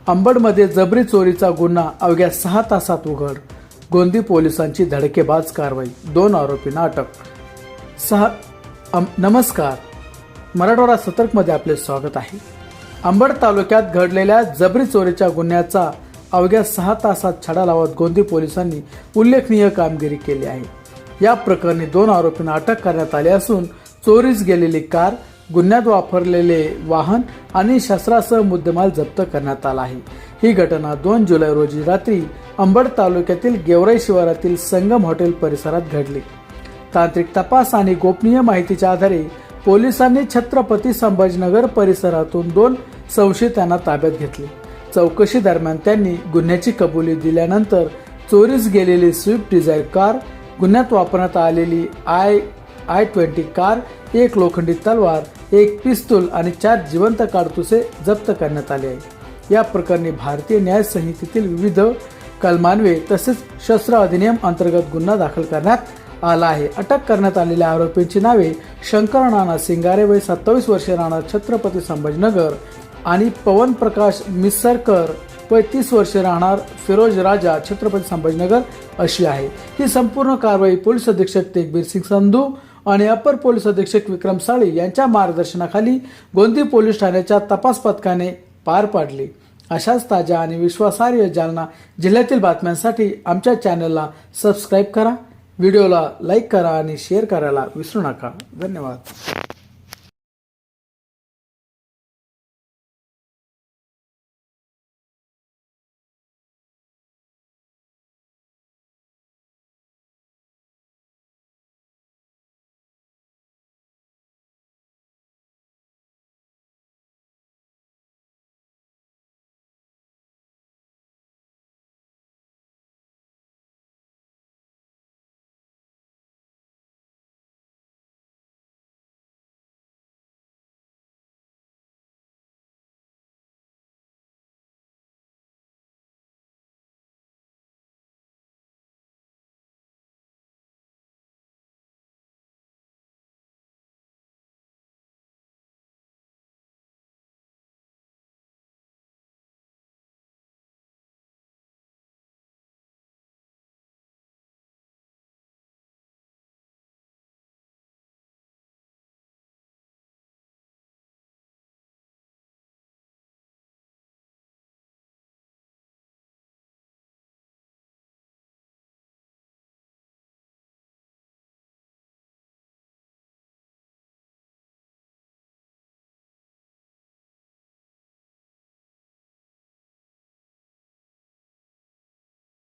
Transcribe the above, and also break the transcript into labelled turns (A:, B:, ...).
A: अंबडमध्ये जबरी चोरीचा गुन्हा अवघ्या 6 तासात उघड. गोंदी पोलिसांची धडकेबाज कारवाई, 2 आरोपींना अटक. नमस्कार, मराठवाडा सतर्कमध्ये आपले स्वागत आहे. अंबड तालुक्यात घडलेल्या जबरी चोरीच्या गुन्ह्याचा अवघ्या 6 तासात छडा लावत गोंदी पोलिसांनी उल्लेखनीय कामगिरी केली आहे. या प्रकरणी 2 आरोपींना अटक करण्यात आली असून चोरीस गेलेली कार, गुन्ह्यात वापरलेले वाहन आणि शस्त्रासह मुद्देमाल जप्त करण्यात आला आहे. ही घटना 2 जुलै रोजी रात्री अंबड तालुक्यातील गेवराई शिवारातील संगम हॉटेल परिसरात घडली. तांत्रिक तपास आणि गोपनीय माहितीच्या आधारे पोलिसांनी छत्रपती संभाजीनगर परिसरातून 2 संशयितांना ताब्यात घेतले. चौकशी दरम्यान त्यांनी गुन्ह्याची कबुली दिल्यानंतर चोरीस गेलेली स्विफ्ट डिझायर कार, गुन्ह्यात वापरण्यात आलेली i20 कार, 1 लोखंडी तलवार, 1 पिस्तूल आणि 4 जिवंत काडतुसे जप्त करण्यात आले आहे. या प्रकरणी भारतीय न्याय संहितेतील विविध कलमान्वये तसेच शस्त्र अधिनियम अंतर्गत गुन्हा दाखल करण्यात आला आहे. अटक करण्यात आलेल्या आरोपींची नावे शंकर नाना सिंगारे वय 27 वर्षे राहणार छत्रपती संभाजीनगर आणि पवन प्रकाश मिसरकर वय 30 वर्षे राहणार फिरोज राजा छत्रपती संभाजीनगर अशी आहे. ही संपूर्ण कारवाई पोलीस अधीक्षक तेगबीर सिंग संधू आणि अपर पोलीस अधीक्षक विक्रम साळी यांच्या मार्गदर्शनाखाली गोंदी पोलीस ठाण्याच्या तपास पथकाने पार पाडली. अशाच ताज्या आणि विश्वासार्ह जालना जिल्ह्यातील बातम्यांसाठी आमच्या चॅनलला सबस्क्राईब करा, व्हिडिओला लाईक करा आणि शेअर करायला विसरू नका. धन्यवाद.